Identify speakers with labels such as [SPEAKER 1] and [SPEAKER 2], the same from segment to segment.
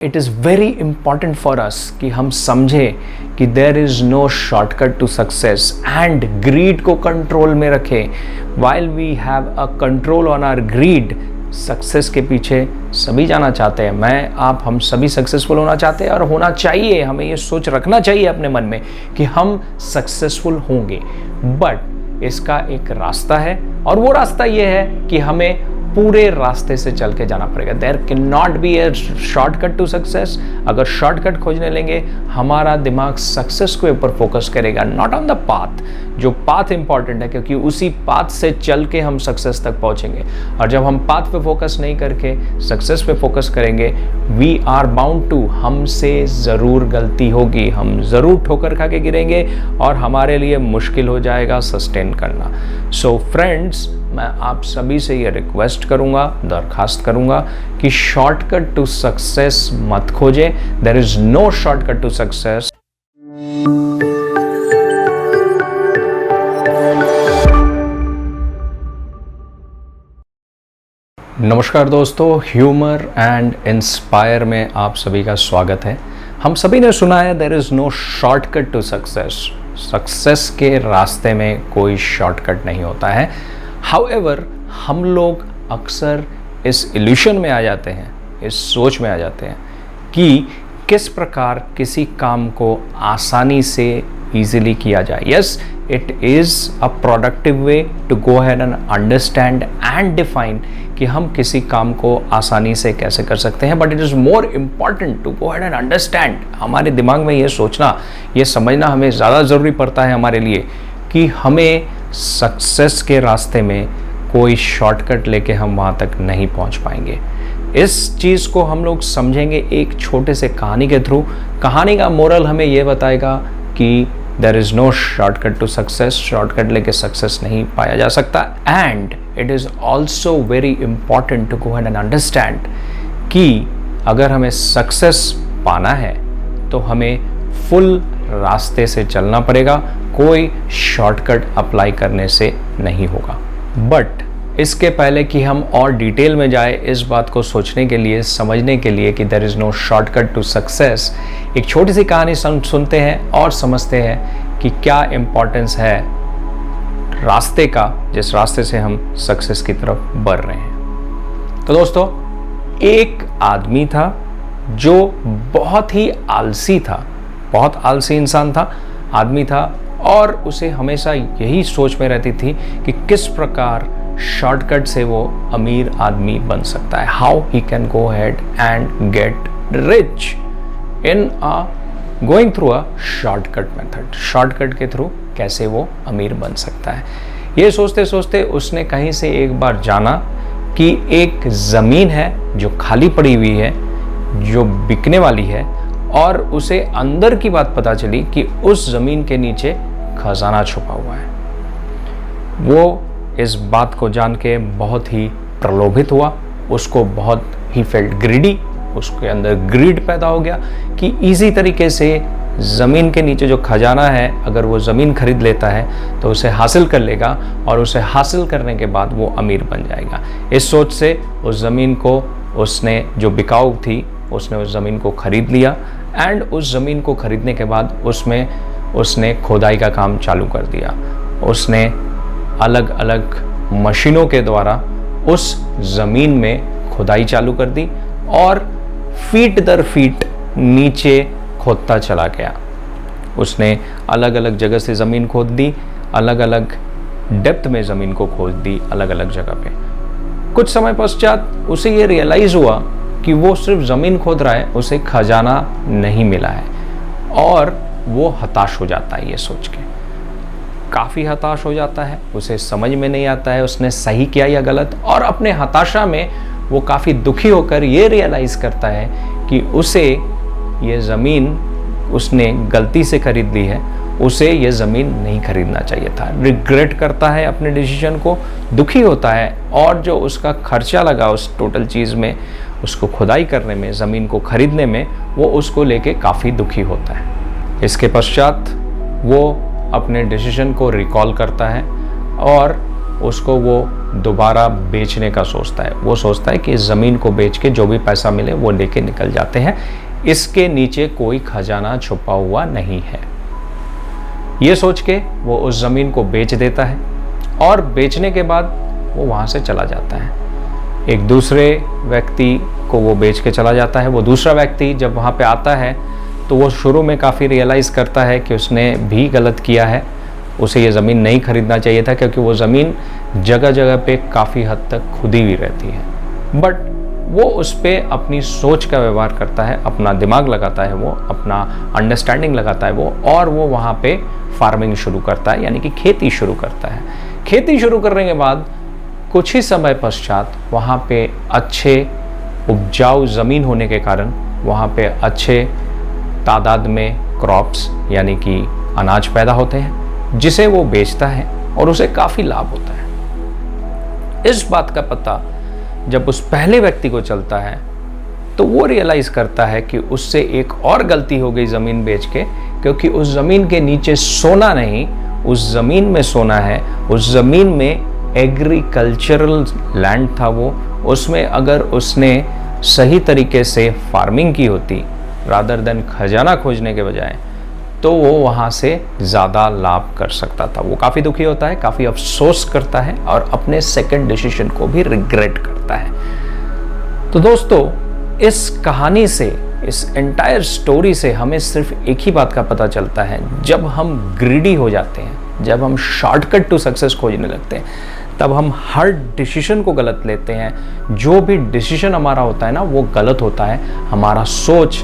[SPEAKER 1] It is very important for us कि हम समझें कि there is no shortcut to success and greed को कंट्रोल में रखें। While we have a control on our greed, success के पीछे सभी जाना चाहते हैं। मैं आप हम सभी सक्सेसफुल होना चाहते हैं और होना चाहिए। हमें ये सोच रखना चाहिए अपने मन में कि हम सक्सेसफुल होंगे, बट इसका एक रास्ता है और वो रास्ता ये है कि हमें पूरे रास्ते से चल के जाना पड़ेगा। There can not be a shortcut to success. अगर शॉर्टकट खोजने लेंगे, हमारा दिमाग सक्सेस के ऊपर फोकस करेगा, नॉट ऑन द पाथ। जो पाथ इंपॉर्टेंट है, क्योंकि उसी पाथ से चल के हम सक्सेस तक पहुंचेंगे। और जब हम पाथ पे फोकस नहीं करके सक्सेस पे फोकस करेंगे, वी आर बाउंड टू, हमसे ज़रूर गलती होगी, हम ज़रूर ठोकर खा के गिरेंगे और हमारे लिए मुश्किल हो जाएगा सस्टेन करना। सो फ्रेंड्स, मैं आप सभी से ये रिक्वेस्ट करूंगा, दरखास्त करूंगा कि शॉर्टकट टू सक्सेस मत खोजें। There is no shortcut to success. नमस्कार दोस्तों, ह्यूमर एंड इंस्पायर में आप सभी का स्वागत है। हम सभी ने सुना है there is no shortcut to success. Success के रास्ते में कोई शॉर्टकट नहीं होता है। हाउएवर, हम लोग अक्सर इस इल्यूशन में आ जाते हैं, इस सोच में आ जाते हैं कि किस प्रकार किसी काम को आसानी से ईजिली किया जाए। Yes, it is a productive way to go ahead and understand and define कि हम किसी काम को आसानी से कैसे कर सकते हैं, but it is more important to go ahead and understand. हमारे दिमाग में ये सोचना, ये समझना हमें ज़्यादा ज़रूरी पड़ता है हमारे लिए कि हमें सक्सेस के रास्ते में कोई शॉर्टकट लेके हम वहाँ तक नहीं पहुँच पाएंगे। इस चीज़ को हम लोग समझेंगे एक छोटे से कहानी के थ्रू। कहानी का मोरल हमें ये बताएगा कि there is no shortcut to success. Shortcut लेके सक्सेस नहीं पाया जा सकता। And it is also very important to go and understand कि अगर हमें सक्सेस पाना है तो हमें फुल रास्ते से चलना पड़ेगा, कोई शॉर्टकट अप्लाई करने से नहीं होगा। बट इसके पहले कि हम और डिटेल में जाए, इस बात को सोचने के लिए, समझने के लिए कि there is no shortcut to success, एक छोटी सी कहानी सुनते हैं और समझते हैं कि क्या इम्पोर्टेंस है रास्ते का, जिस रास्ते से हम सक्सेस की तरफ बढ़ रहे हैं। तो दोस्तों, एक आदमी था जो बहुत ही आलसी था, बहुत आलसी इंसान था, आदमी था, और उसे हमेशा यही सोच में रहती थी कि किस प्रकार शॉर्टकट से वो अमीर आदमी बन सकता है। How he can go ahead and get rich in going through a shortcut method. Shortcut के थ्रू कैसे वो अमीर बन सकता है। ये सोचते सोचते उसने कहीं से एक बार जाना कि एक ज़मीन है जो खाली पड़ी हुई है, जो बिकने वाली है, और उसे अंदर की बात पता चली कि उस ज़मीन के नीचे खजाना छुपा हुआ है। वो इस बात को जान के बहुत ही प्रलोभित हुआ, उसको बहुत ही फेल्ट ग्रीडी, उसके अंदर ग्रीड पैदा हो गया कि इजी तरीके से ज़मीन के नीचे जो खजाना है, अगर वो ज़मीन खरीद लेता है तो उसे हासिल कर लेगा और उसे हासिल करने के बाद वो अमीर बन जाएगा। इस सोच से उस ज़मीन को उसने, जो बिकाऊ थी, उसने उस ज़मीन को खरीद लिया। एंड उस ज़मीन को खरीदने के बाद उसमें उसने खोदाई का काम चालू कर दिया। उसने अलग अलग मशीनों के द्वारा उस ज़मीन में खुदाई चालू कर दी और फीट दर फीट नीचे खोदता चला गया। उसने अलग अलग जगह से ज़मीन खोद दी, अलग अलग डेप्थ में ज़मीन को खोद दी, अलग अलग जगह पे। कुछ समय पश्चात उसे ये रियलाइज़ हुआ कि वो सिर्फ ज़मीन खोद रहा है, उसे खजाना नहीं मिला है, और वो हताश हो जाता है। ये सोच के काफ़ी हताश हो जाता है, उसे समझ में नहीं आता है उसने सही किया या गलत, और अपने हताशा में वो काफ़ी दुखी होकर ये रियलाइज़ करता है कि उसे ये ज़मीन उसने गलती से खरीद ली है, उसे ये ज़मीन नहीं खरीदना चाहिए था। रिग्रेट करता है अपने डिसीजन को, दुखी होता है, और जो उसका खर्चा लगा उस टोटल चीज़ में, उसको खुदाई करने में, ज़मीन को खरीदने में, वो उसको लेके काफ़ी दुखी होता है। इसके पश्चात वो अपने डिसीजन को रिकॉल करता है और उसको वो दोबारा बेचने का सोचता है। वो सोचता है कि इस ज़मीन को बेच के जो भी पैसा मिले वो लेके निकल जाते हैं, इसके नीचे कोई खजाना छुपा हुआ नहीं है। ये सोच के वो उस ज़मीन को बेच देता है और बेचने के बाद वो वहाँ से चला जाता है। एक दूसरे व्यक्ति को वो बेच के चला जाता है। वो दूसरा व्यक्ति जब वहाँ पे आता है तो वो शुरू में काफ़ी रियलाइज़ करता है कि उसने भी गलत किया है, उसे ये ज़मीन नहीं खरीदना चाहिए था, क्योंकि वो ज़मीन जगह जगह पे काफ़ी हद तक खुदी हुई रहती है। बट वो उस पर अपनी सोच का व्यवहार करता है, अपना दिमाग लगाता है, वो अपना अंडरस्टैंडिंग लगाता है वो, और वो वहाँ पे फार्मिंग शुरू करता है, यानी कि खेती शुरू करता है। खेती शुरू करने के बाद कुछ ही समय पश्चात वहाँ पे अच्छे उपजाऊ ज़मीन होने के कारण वहाँ पे अच्छे तादाद में क्रॉप्स यानी कि अनाज पैदा होते हैं, जिसे वो बेचता है और उसे काफ़ी लाभ होता है। इस बात का पता जब उस पहले व्यक्ति को चलता है तो वो रियलाइज करता है कि उससे एक और गलती हो गई ज़मीन बेच के, क्योंकि उस ज़मीन के नीचे सोना नहीं, उस ज़मीन में सोना है। उस ज़मीन में एग्रीकल्चरल लैंड था वो, उसमें अगर उसने सही तरीके से फार्मिंग की होती रादर देन खजाना खोजने के बजाय, तो वो वहाँ से ज़्यादा लाभ कर सकता था। वो काफ़ी दुखी होता है, काफ़ी अफसोस करता है और अपने सेकंड डिसीजन को भी रिग्रेट करता है। तो दोस्तों, इस कहानी से, इस एंटायर स्टोरी से हमें सिर्फ एक ही बात का पता चलता है, जब हम ग्रीडी हो जाते हैं, जब हम शॉर्टकट टू सक्सेस खोजने लगते हैं, तब हम हर डिसीजन को गलत लेते हैं। जो भी डिसीजन हमारा होता है ना, वो गलत होता है। हमारा सोच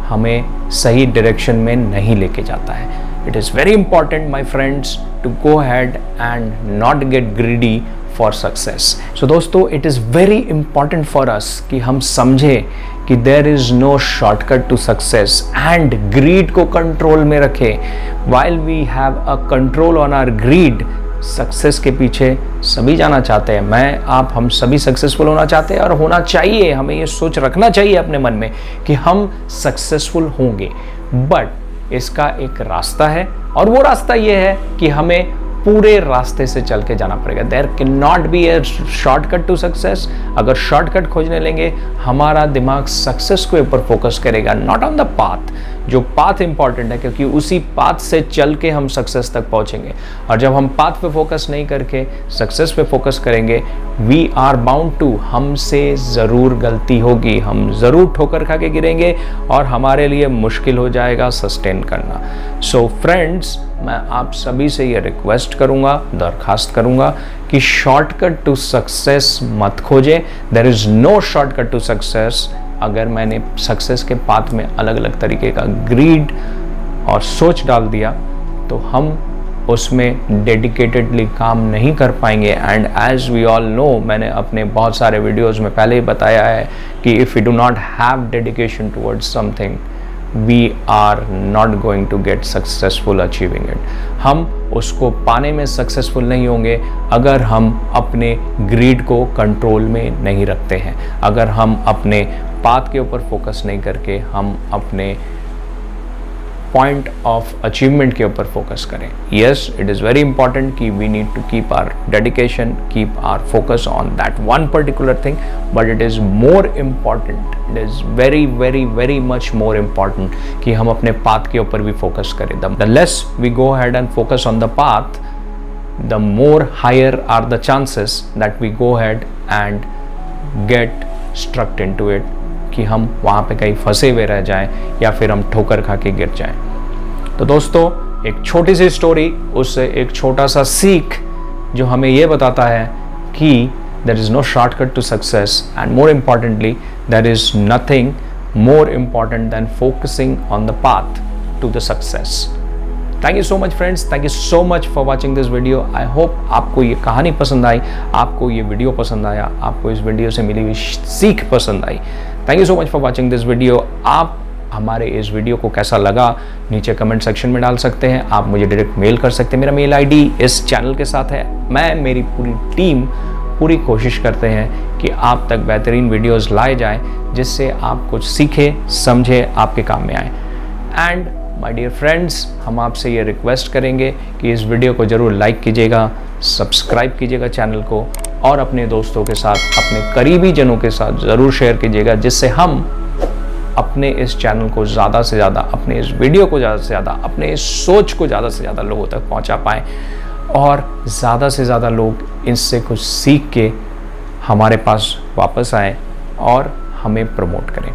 [SPEAKER 1] हमें सही डायरेक्शन में नहीं लेके जाता है। It is very important my friends to go head and not get greedy for success. So दोस्तों, it is very important for us कि हम समझें कि there is no shortcut to success and greed को कंट्रोल में रखें। While we have a control on our greed, success के पीछे सभी जाना चाहते हैं। मैं, आप, हम सभी सक्सेसफुल होना चाहते हैं और होना चाहिए। हमें ये सोच रखना चाहिए अपने मन में कि हम सक्सेसफुल होंगे। बट इसका एक रास्ता है और वो रास्ता ये है कि हमें पूरे रास्ते से चल के जाना पड़ेगा। There can not be a shortcut to success. अगर शॉर्टकट खोजने लेंगे, हमारा दिमाग सक्सेस के ऊपर फोकस करेगा, नॉट ऑन द पाथ। जो पाथ इंपॉर्टेंट है, क्योंकि उसी पाथ से चल के हम सक्सेस तक पहुंचेंगे। और जब हम पाथ पे फोकस नहीं करके सक्सेस पे फोकस करेंगे, वी आर बाउंड टू, हमसे ज़रूर गलती होगी, हम ज़रूर ठोकर खा के गिरेंगे और हमारे लिए मुश्किल हो जाएगा सस्टेन करना। सो फ्रेंड्स, मैं आप सभी से ये रिक्वेस्ट करूँगा, दरखास्त करूँगा कि शॉर्टकट टू सक्सेस मत खोजें। There is no shortcut to success. अगर मैंने सक्सेस के पाथ में अलग अलग तरीके का ग्रीड और सोच डाल दिया तो हम उसमें डेडिकेटेडली काम नहीं कर पाएंगे। And as we all know, मैंने अपने बहुत सारे वीडियोस में पहले ही बताया है कि if you do not have dedication towards something, we are not going to get successful achieving it. हम उसको पाने में सक्सेसफुल नहीं होंगे अगर हम अपने ग्रीड को कंट्रोल में नहीं रखते हैं, अगर हम अपने पाथ के ऊपर फोकस नहीं करके हम अपने पॉइंट ऑफ अचीवमेंट के ऊपर फोकस करें। Yes, it is very important कि we need to keep our dedication, keep our focus on that one particular thing, but it is more important, it is very very very much more important कि हम अपने path के ऊपर भी focus करें। The less we go head and focus on the path, the more higher are the chances that we go ahead and get struck into it, कि हम वहाँ पे कहीं फंसे हुए रह जाएं या फिर हम ठोकर खा के गिर जाएं। तो दोस्तों, एक छोटी सी स्टोरी, उससे एक छोटा सा सीख जो हमें ये बताता है कि there is no shortcut to success, and more importantly there is nothing more important than focusing on the path to the success. Thank you so much friends, thank you so much for watching this video. I hope आपको ये कहानी पसंद आई, आपको ये video पसंद आया, आपको इस वीडियो से मिली हुई सीख पसंद आई। Thank you so much for watching this video. आप हमारे इस वीडियो को कैसा लगा नीचे कमेंट सेक्शन में डाल सकते हैं, आप मुझे डायरेक्ट मेल कर सकते हैं। मेरा मेल आईडी इस चैनल के साथ है। मैं, मेरी पूरी टीम पूरी कोशिश करते हैं कि आप तक बेहतरीन वीडियोस लाए जाएं, जिससे आप कुछ सीखें, समझें, आपके काम में आए। एंड माय डियर फ्रेंड्स, हम आपसे ये रिक्वेस्ट करेंगे कि इस वीडियो को ज़रूर लाइक कीजिएगा, सब्सक्राइब कीजिएगा चैनल को और अपने दोस्तों के साथ, अपने करीबी जनों के साथ ज़रूर शेयर कीजिएगा, जिससे हम अपने इस चैनल को ज़्यादा से ज़्यादा, अपने इस वीडियो को ज़्यादा से ज़्यादा, अपने इस सोच को ज़्यादा से ज़्यादा लोगों तक पहुंचा पाएँ और ज़्यादा से ज़्यादा लोग इससे कुछ सीख के हमारे पास वापस आएँ और हमें प्रमोट करें।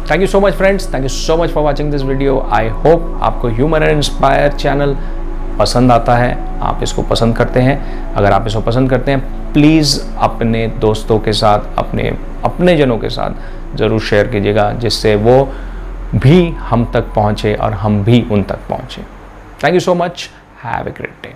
[SPEAKER 1] Thank you so much friends, thank you so much for watching this video. I hope आपको ह्यूमर एंड इंस्पायर चैनल पसंद आता है, आप इसको पसंद करते हैं। अगर आप इसको पसंद करते हैं, प्लीज़ अपने दोस्तों के साथ, अपने जनों के साथ ज़रूर शेयर कीजिएगा, जिससे वो भी हम तक पहुँचे और हम भी उन तक पहुँचे। Thank you so much, have a great day.